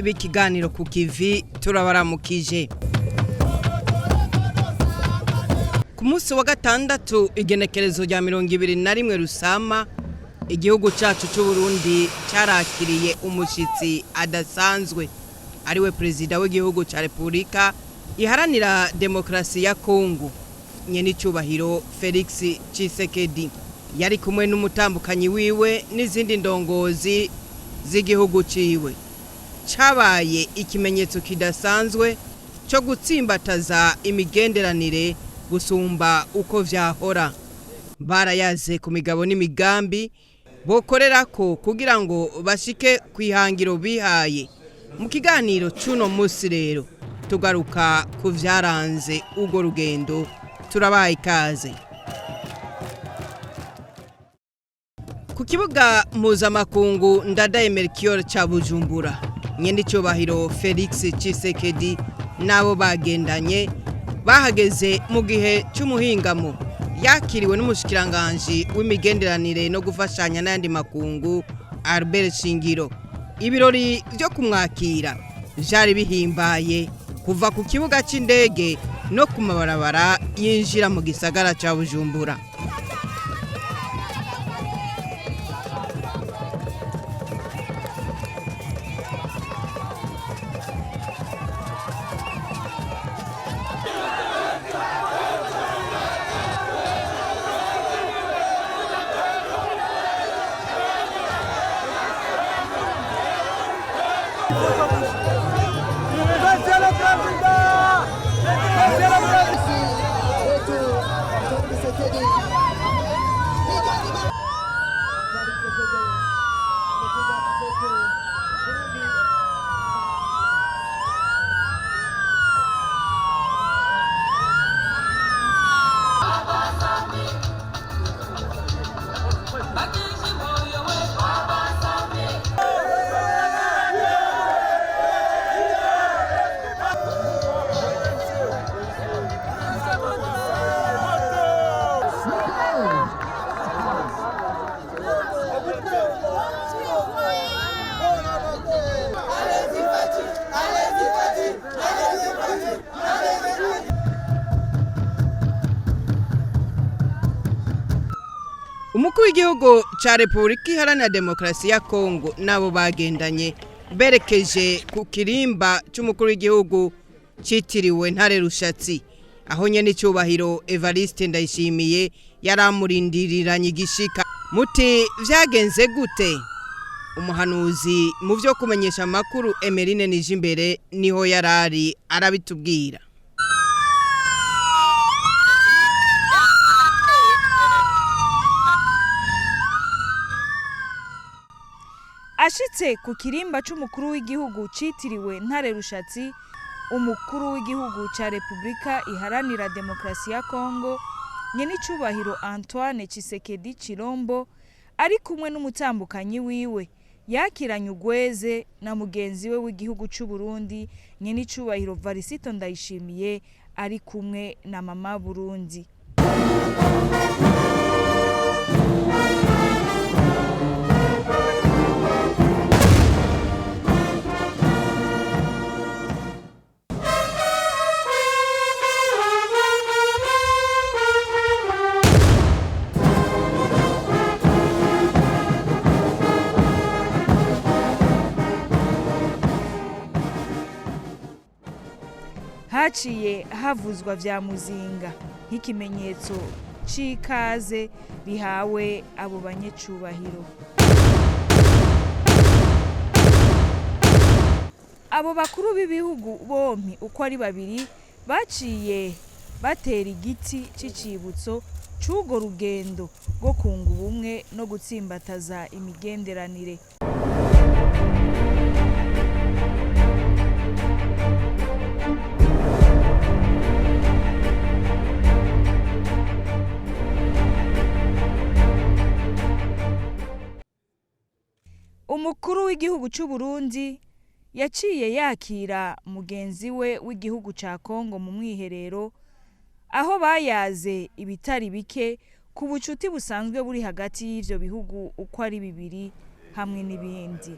b'ikiganiro ku kivi turabaramukije. Ku munsi wa gatandatu igenekerezo rya 21 Rusama igihugu cacu c'u Burundi carakiriye umushitsi adasanzwe ariwe perezida w'igihugu ca Repubulika iharanira demokrasi ya Kongo nyenicubahiro Felix Tshisekedi. Yari kumwe n'umutambukanyi wiwe n'izindi ndongozi z'igihugu ciwe. Cabaye ikimenyetso kidasanzwe cyo gutsimbataza imigenderanire gusumba uko vyahora. Barayaze ku migabo n'imigambi bokorerako kugira ngo bashike kwihangiro bihaye. Mu kiganiro cuno musi rero tugaruka ku vyaranze ugo rugendo. Turabaye ikaze. Ku kibuga mpuzamakungu ndadaye Melchior ca Bujumbura nyenicubahiro Felix Tshisekedi nabo bagendanye bahageze mu gihe cy'umuhingamo yakiriwe n'umushikiranganje w'imigenderanire no gufashanya n'andi makungu Albert Shingiro. Ibirori byo kumwakira byari bihimbaye kuva ku kibuga c'indege no ku mabarabara yinjira mu gisagara ca Bujumbura. Umukuru w'igihugu ca Repubulika iharanira demokrasi ya Kongo nabo bagendanye berekeje ku kirimba c'umukuru w'igihugu citiriwe Ntare Rushatsi aho nyenicubahiro Evariste Ndayishimiye yaramurindiriranye igishika. Muti vyagenze gute? Umuhanuzi mu vyo kumenyesha makuru Emeline Nijimbere niho yarari arabitubwira. Ashitse ku kirimba c'umukuru w'igihugu citiriwe Ntare Rushatsi, umukuru w'igihugu ca Repubulika iharanira demokrasi ya Kongo nyenicubahiro Antoine Tshisekedi Chilombo ari kumwe n'umutambukanyi wiwe yakiranye ugweze na mugenzi we w'igihugu c'u Burundi nyenicubahiro Varisito Ndayishimiye ari kumwe na mama Burundi. Haciye havuzwa vya muzinga nk'ikimenyetso c'ikaze bihawe abo banyecubahiro. Abo bakuru b'ibihugu bompi uko ari babiri baciye batera igiti c'icibutso c'ugo rugendo rwo kunga ubumwe no gutsimbataza imigenderanire. Umukuru w'igihugu c'u Burundi yaciye yakira mugenzi we w'igihugu ca Kongo mu mwiherero aho bayaze ibitari bike ku bucuti busanzwe buri hagati y'ivyo bihugu uko ari bibiri hamwe n'ibindi.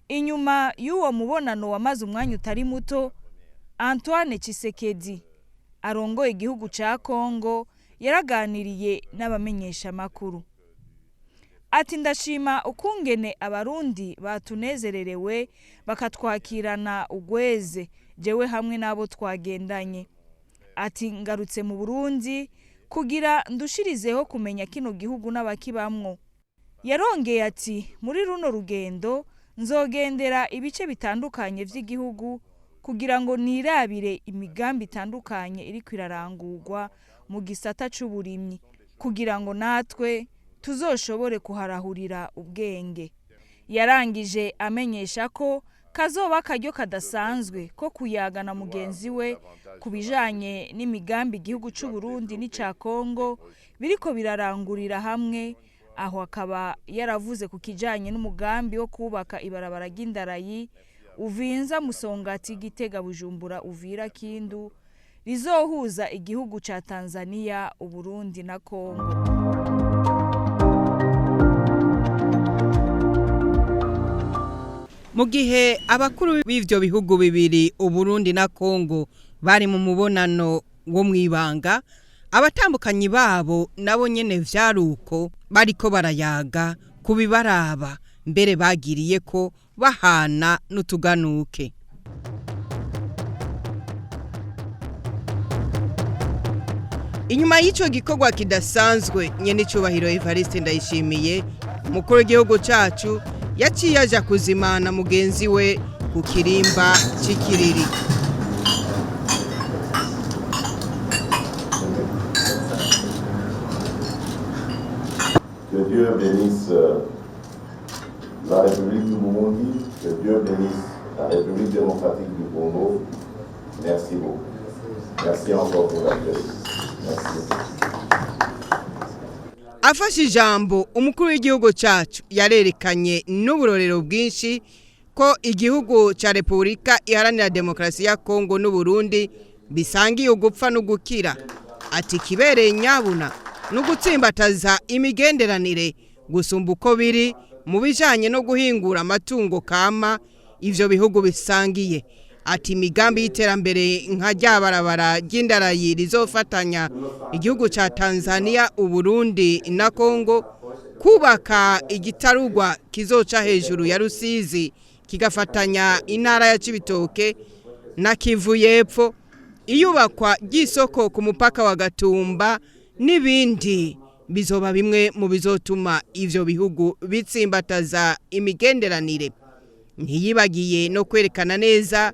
Inyuma y'uwo mubonano wamaze umwanya utari muto, Antoine Tshisekedi arongoye igihugu ca Kongo yaraganiriye n'abamenyesha makuru. Ati ndashima ukungene abarundi batunezererewe bakatwakirana ugweze jewe hamwe nabo twagendanye. Ati ngarutse mu Burundi kugira ndushirizeho kumenya kino gihugu n'abakibamwo. Yarongeye ati muri runo rugendo nzogendera ibice bitandukanye vy'igihugu kugira ngo nirabire imigambi itandukanye iri kwirarangurwa mu gisata c'uburimyi kugira ngo natwe tuzoshobore kuharahurira ubwenge. Yarangije amenyesha ko kazoba karyo kadasanzwe ko kuyaga na mugenzi we kubijanye n'imigambi igihugu c'u Burundi n'ica Kongo biriko birarangurira hamwe. Aho akaba yaravuze ku kijanye n'umugambi wo kubaka ibarabara ry'indarayi uvinza Musongati Gitega Bujumbura Uvira Kindu rizohuza igihugu ca Tanzania, Uburundi na Kongo. Mu gihe abakuru b'ivyo bihugu bibiri Uburundi na Kongo bari mu mubonano wo mwibanga, abatambukanyi babo nabo nyene vyaruko bariko barayaga kubibaraba, mbere bagiriye ko bahana n'utuganuke. Inyuma y'ico gikorwa kidasanzwe, nyene icubahiro Evariste Ndayishimiye umukuru w'igihugu cacu yaciye aja kuzimana mugenzi we ku kirimba c'ikiriri. Que Dieu bénisse la République du Burundi, que Dieu bénisse la République démocratique du Congo. Merci beaucoup. Merci encore pour l'accueil. Merci. Afashe ijambo umukuru w'igihugu cacu yarerekanye n'uburorero bwinshi ko igihugu ca Repubulika Iharanira Demokarasi ya Kongo n'Uburundi bisangiye ugupfa no gukira. Ati kibereye nyabuna n'ugutsimbataza imigenderanire gusumba uko biri mu bijanye no guhingura amatungo kama ivyo bihugu bisangiye. Ati imigambi y'iterambere nka ryabarabara ry'indarayi rizofatanya igihugu ca Tanzania, Uburundi na Kongo, kubaka igitarugwa kizoca hejuru ya Rusizi kigafatanya intara ya Cibitoke na Kivu y'Epfo, iyubakwa ry'isoko ku mupaka wa Gatumba n'ibindi bizoba bimwe mu bizotuma ivyo bihugu bitsimbataza imigenderanire. Ntiyibagiye no kwerekana neza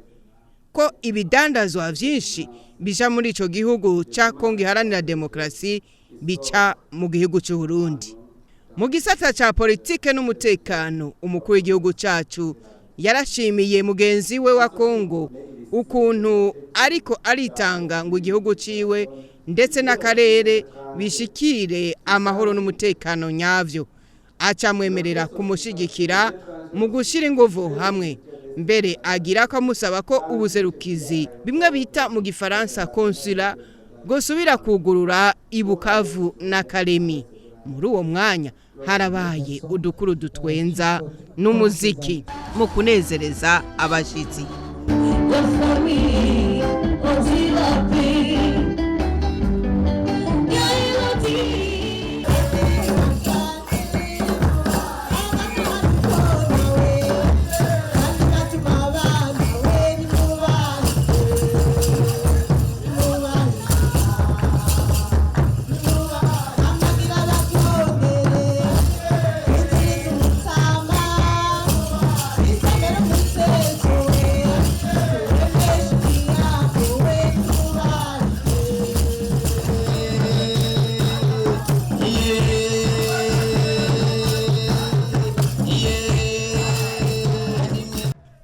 ko ibidandazwa vyinshi bija muri ico gihugu ca Kongo Iharanira Demokarasi bica mu gihugu c'u Burundi. Mu gisata ca politike n'umutekano, umukuru w'igihugu cacu yarashimiye mugenzi we wa Kongo ukuntu ariko aritanga ngo igihugu ciwe ndetse n'akarere bishikire amahoro n'umutekano nyavyo. Aca mwemerera kumushigikira mu gushira inguvu hamwe, mbere agira ko amusaba ko ubuserukizi bimwe bita mu gifaransa konsula gusubira kugurura i Bukavu na Kalemi. Muri uwo mwanya harabaye udukuru dutwenza n'umuziki mu kunezereza abashitsi.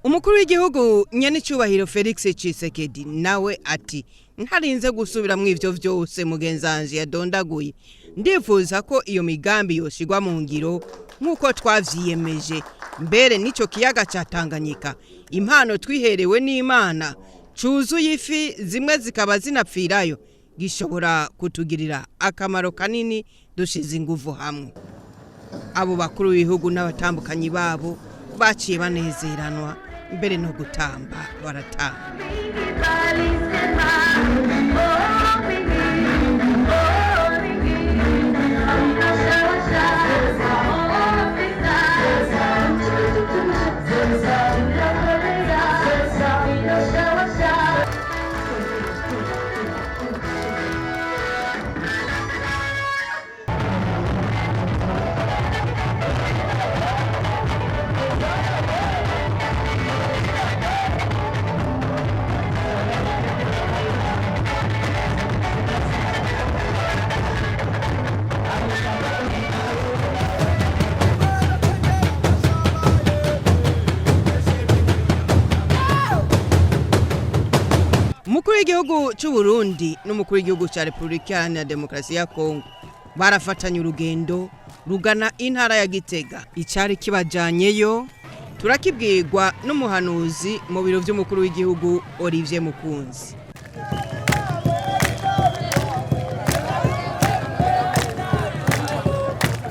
Umukuru w'igihugu nyene icubahiro Felix Tshisekedi nawe ati ntarinze gusubira mu ivyo vyose mugenzanje yadondaguye, ndifuza ko iyo migambi yoshigwa mu ngiro nkuko twavyiyemeje, mbere nico kiyaga ca Tanganyika impano twiherewe n'Imana cuzuye ifi zimwe zikaba zinapfirayo gishobora kutugirira akamaro kanini dushize inguvu hamwe. Abo bakuru b'ibihugu n'abatambukanyi babo baciye banezeranwa mbere no gutamba baratamba. Umukuru w'igihugu cy'u Burundi n'umukuru w'igihugu cya Repubulika Iharanira Demokarasi ya Kongo barafatanya urugendo rugana intara ya Gitega. Icari kibajanyeyo turakibwirwa n'umuhanuzi mu biro by'umukuru w'igihugu Olivier Mukunzi.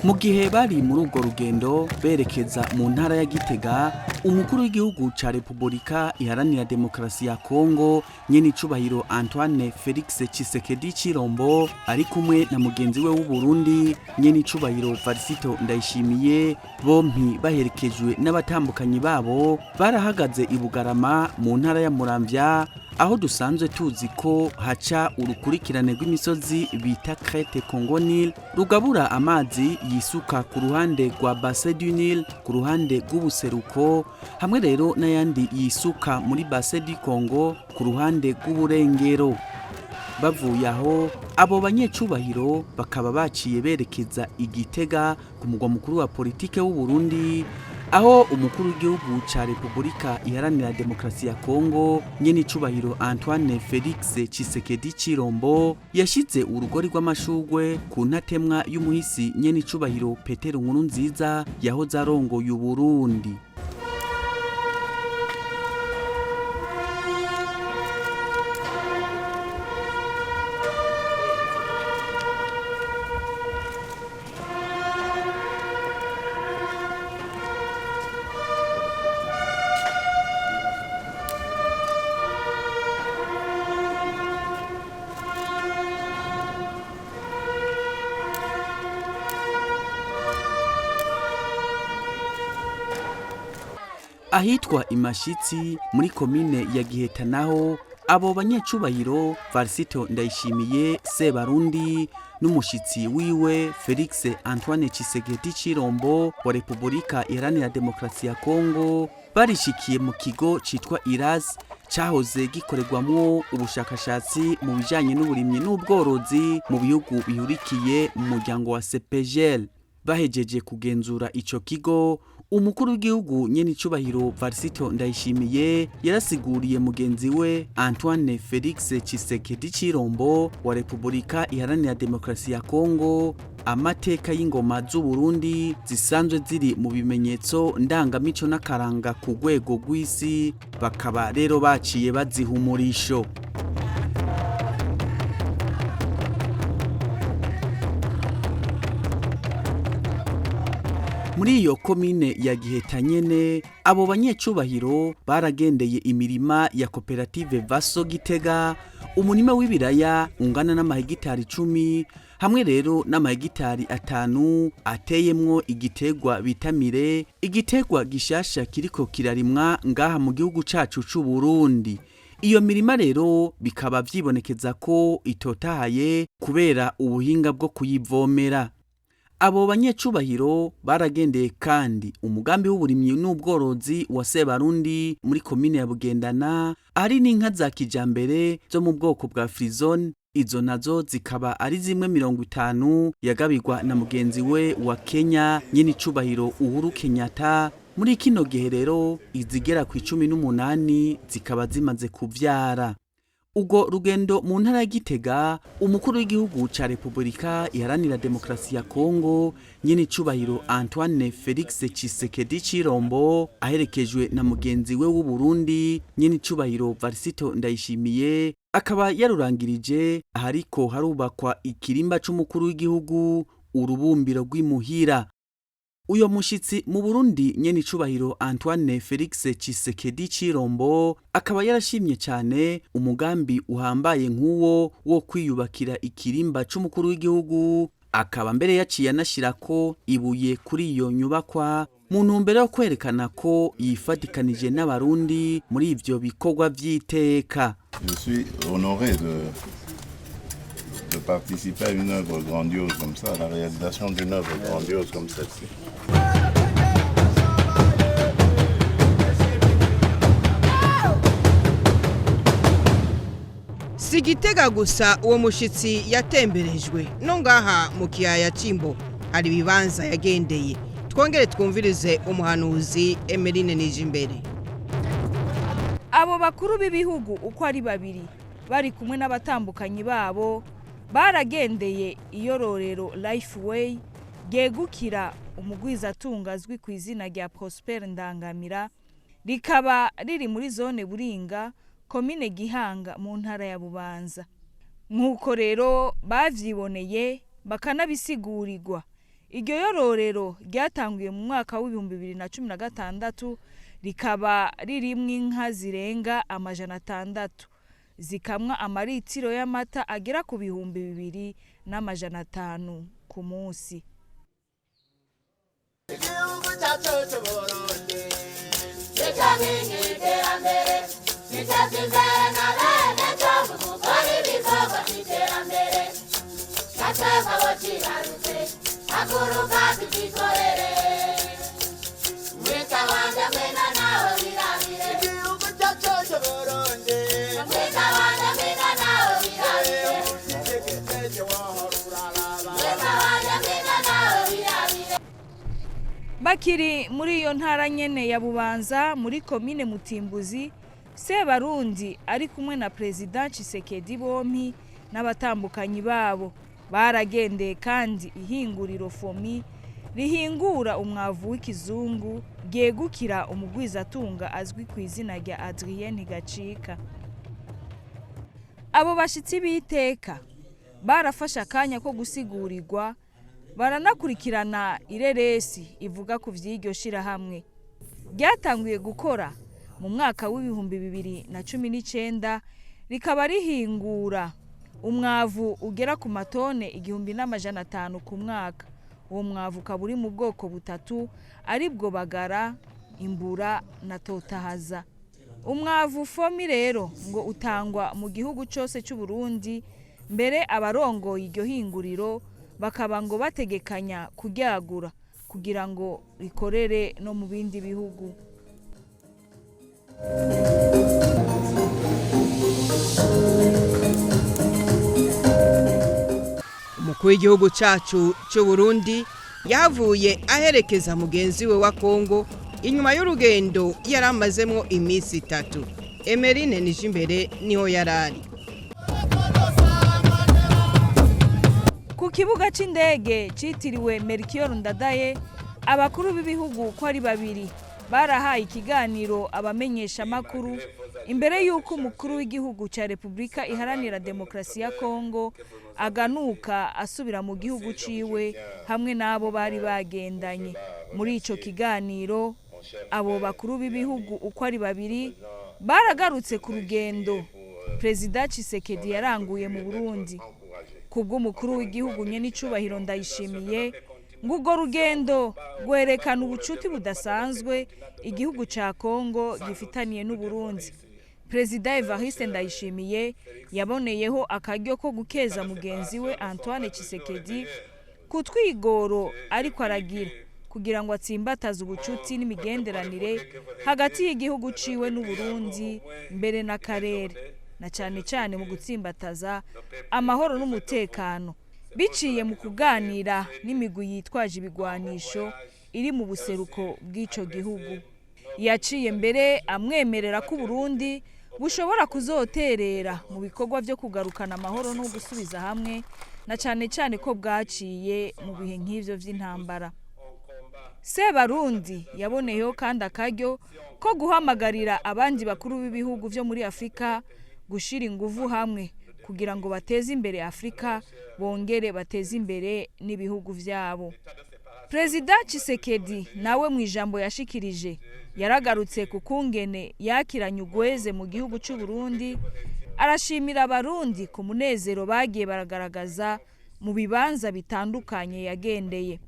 Mu gihe bari muri urwo rugendo berekeza mu ntara ya Gitega, umukuru w'igihugu ca Repubulika Iharanira Demokarasi ya Kongo nyene icubahiro Antoine Felix Tshisekedi Chilombo ari kumwe na mugenzi we w'u Burundi nyene icubahiro Varisito Ndayishimiye, bompi baherekejwe n'abatambukanyi babo, barahagaze i Bugarama mu ntara ya Muramvya, aho dusanzwe tuzi ko haca urukurikirane rw'imisozi bita Crete Congo Nil rugabura amazi yisuka ku ruhande rwa Bassin du Nil ku ruhande rw'ubuseruko, hamwe rero n'ayandi yisuka muri Bassin du Congo ku ruhande rw'uburengero. Bavuye aho abo banyecubahiro bakaba baciye berekeza i Gitega ku mugwa mukuru wa politike w'u Burundi, aho umukuru w'igihugu ca Repubulika Iharanira Demokarasi ya Kongo nyene icubahiro Antoine Felix Tshisekedi Chilombo yashize urugori rw'amashugwe ku ntatemwa y'umuhisi nyene icubahiro Petero Nkurunziza yahoze arongoye u Burundi. Ahitwa Imashitsi muri komine ya Giheta naho abo banyecubahiro Varisito Ndayishimiye Sebarundi n'umushitsi wiwe Felix Antoine Tshisekedi Chilombo wa Repubulika Iharanira Demokarasi ya Kongo barishikiye mu kigo citwa Iras cahoze gikorerwamwo ubushakashatsi mu bijanye n'uburimyi n'ubworozi mu bihugu bihurikiye mu muryango wa CPGL. Bahejeje kugenzura ico kigo, umukuru w'igihugu nyene icubahiro Varisito Ndayishimiye yarasiguriye mugenzi we Antoine Felix Tshisekedi Chilombo wa Repubulika Iharanira Demokarasi ya Kongo amateka y'ingoma z'u Burundi zisanzwe ziri mu bimenyetso ndangamico n'akaranga ku rwego rw'isi, bakaba rero baciye baziha umurisho. Muri iyo komine ya Giheta nyene abo banyecubahiro baragendeye imirima ya koperative Vaso Gitega, umurima w'ibiraya ungana n'amahegitari 10 hamwe rero n'amahegitari 5 ateyemwo igitegwa bitamire, igitegwa gishasha kiriko kirarimwa ngaha mu gihugu cacu c'u Burundi. Iyo mirima rero bikaba vyibonekeza ko itotahaye kubera ubuhinga bwo kuyivomera. Abo banyecubahiro baragendeye kandi umugambi w'uburimyi n'ubworozi wa Sebarundi muri komine ya Bugendana, ari n'inka za kijambere zo mu bwoko bwa Frizone. Izo nazo zikaba ari zimwe 50 yagabirwa na mugenzi we wa Kenya nyene icubahiro Uhuru Kenyatta. Muri kino gihe rero izigera ku 18 zikaba zimaze kuvyara. Ugo rugendo mu ntara ya Gitega, umukuru w'igihugu ca Repubulika Iharanira Demokarasi ya Kongo nyene icubahiro Antoine Felix Tshisekedi Chilombo aherekejwe na mugenzi we w'u Burundi nyene icubahiro Varisito Ndayishimiye, akaba yarurangirije ahariko harubakwa ikirimba c'umukuru w'igihugu, urubumbiro rw'imuhira. uyo mushitsi mu Burundi nyene icubahiro Antoine Felix Tshisekedi Chirombo akaba yarashimye cyane umugambi uhambaye nk'uwo wo kwiyubakira ikirimba c'umukuru w'igihugu, akaba mbere yaciye anashirako ibuye kuri iyo nyubakwa mu ntumbero yo kwerekana ko yifatikanije n'abarundi muri ivyo bikorwa vy'iteka. Je suis honoré de participer à une œuvre grandiose comme ça, à la réalisation d'une œuvre grandiose comme celle-ci. Si Gitega gusa uwo mushitsi yatemberejwe no ngaha mu kiyaya Cimbo hari ibibanza yagendeye. Twongere twumvirize umuhanuzi Emeline Nijimbere. Abo bakuru b'ibihugu uko ari babiri bari kumwe n'abatambukanyi babo baragendeye iyororero Lifeway ryegukira umugwizatunga azwi ku izina rya Prosper Ndangamira, rikaba riri muri zone Buringa, komine Gihanga mu ntara ya Bubanza. Nk'uko rero bavyiboneye bakanabisigurirwa, iryo yororero ryatanguye mu mwaka w'2016 rikaba ririmwe inka zirenga 600 zikamwa amaritiro y'amata agera ku 2,500 ku munsi. Igihugu cyacu cy'Uburundi cyamenye iterambere cyatezera na bene cyo gukora ibikorwa by'iterambere cyateza abakirarutse haguruka tugikorere mwikabanda mwena nawe birabire. Igihugu cyacu cy'Uburundi mwikabanda mwena nawe birabire. Mwikabanda mwena nawe birabire. Bakiri muri iyo ntara nyene ya Bubanza muri komine Mutimbuzi, Sebarundi ari kumwe na President Tshisekedi bompi n'abatambukanyi babo baragendeye kandi ihinguriro Fomi rihingura umwavu w'ikizungu ryegukira umugwizatunga azwi ku izina rya Adrien Gacika. Abo bashitsi b'iteka barafasha akanya ko gusigurirwa, baranakurikirana ireresi ivuga ku vy'iryo shirahamwe. Ryatanguye gukora mu mwaka w'2019 rikaba rihingura umwavu ugera ku matone 1,500 ku mwaka. Uwo mwavu ukaba uri mu bwoko butatu aribwo bagara, imbura na totahaza. Umwavu Fomi rero ngo utangwa mu gihugu cyose cy'u Burundi, mbere abarongoye iryo hinguriro bakaba ngo bategekanya kuryagura kugira ngo rikorere no mu bindi bihugu. Umukuru w'igihugu cyacu cy'u Burundi yavuye aherekeza mugenzi we wa Kongo inyuma y'urugendo yaramazemo iminsi 3. Emeline Nijimbere niho yarari. Ku kibuga c'indege citiriwe Melchior Ndadaye, abakuru b'ibihugu ko ari babiri barahaye ikiganiro abamenyesha makuru imbere y'uko umukuru w'igihugu ca Republika Iharanira Demokarasi ya Kongo aganuka asubira mu gihugu ciwe hamwe n'abo bari bagendanye. Muri ico kiganiro abo bakuru b'ibihugu uko ari babiri baragarutse ku rugendo President Tshisekedi yaranguye mu Burundi. Kubw'umukuru w'igihugu nyene icubahiro Ndayishimiye, ng'urwo rugendo rwerekana ubucuti budasanzwe igihugu ca Kongo gifitaniye n'u Burundi. President Evariste Ndayishimiye yaboneyeho akaryo ko gukeza mugenzi we Antoine Tshisekedi ku twigoro ariko aragira kugira ngo atsimbataze ubucuti n'imigenderanire hagati y'igihugu ciwe n'u Burundi mbere n'akarere, na cyane mu gutsimbataza amahoro n'umutekano biciye mu kuganira n'imigwi yitwaje ibigwanisho iri mu buseruko bw'ico gihugu. Yaciye mbere amwemerera ko Burundi bushobora kuzoterera mu bikorwa byo kugarukana amahoro no gusubiza hamwe, na cyane ko bwaciye mu bihe nk'ivyo vy'intambara. Sebarundi yaboneyeho kandi akaryo ko guhamagarira abandi bakuru b'ibihugu byo muri Afrika gushira inguvu hamwe kugira ngo bateze imbere Afrika, bongere bateze imbere n'ibihugu vyabo. Perezida Tshisekedi nawe mu ijambo yashikirije yaragarutse ku kungene yakiranye ugweze mu gihugu cy'u Burundi, arashimira abarundi ku munezero bagiye baragaragaza mu bibanza bitandukanye yagendeye.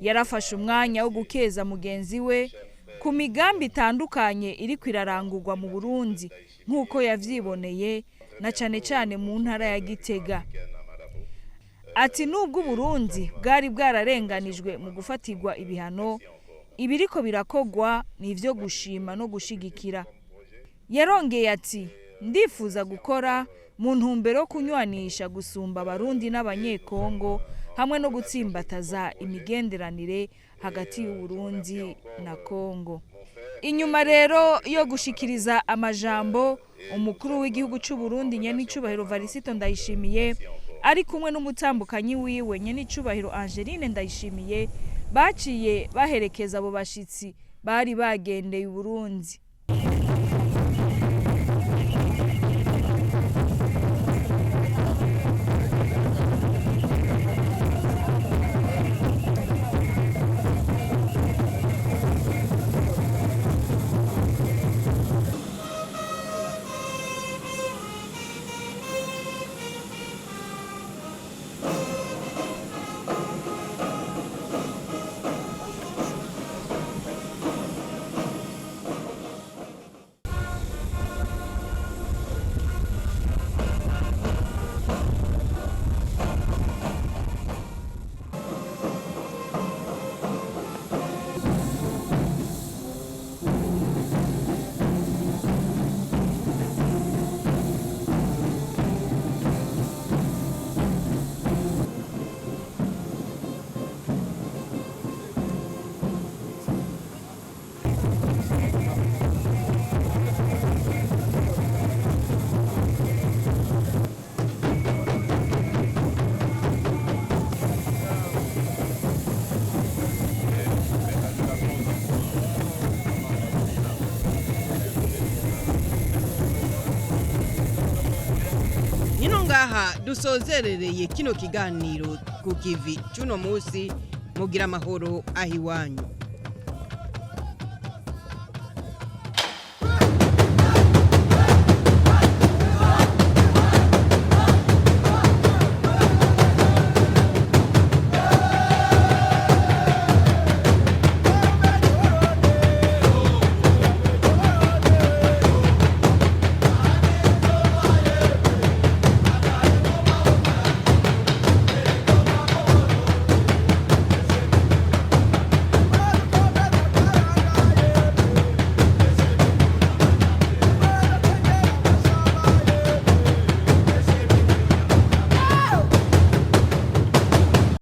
Yarafashe umwanya wo gukeza mugenzi we ku migambi itandukanye iri kwirarangurwa mu Burundi nk'uko yavyiboneye na cane cane mu ntara ya Gitega. Ati nubwo Burundi bwari bwararenganijwe mu gufatirwa ibihano, ibiriko birakogwa ni ivyo gushima no gushigikira. Yarongeye ati ndifuza gukora mu ntumbero yo kunywanisha gusumba abarundi n'abanyekongo hamwe no gutsimbataza imigenderanire hagati y'u Burundi na Kongo. Inyuma rero yo gushikiriza amajambo, umukuru w'igihugu cy'u Burundi nyenicubahiro Varisito Ndayishimiye ari kumwe n'umutambukanyi wiwe nyenicubahiro Angeline Ndayishimiye baciye baherekeza abo bashitsi bari bagendeye u Burundi. Ngaha dusozerereye kino kiganiro ku kivi cuno musi, mugira amahoro ahiwanyu.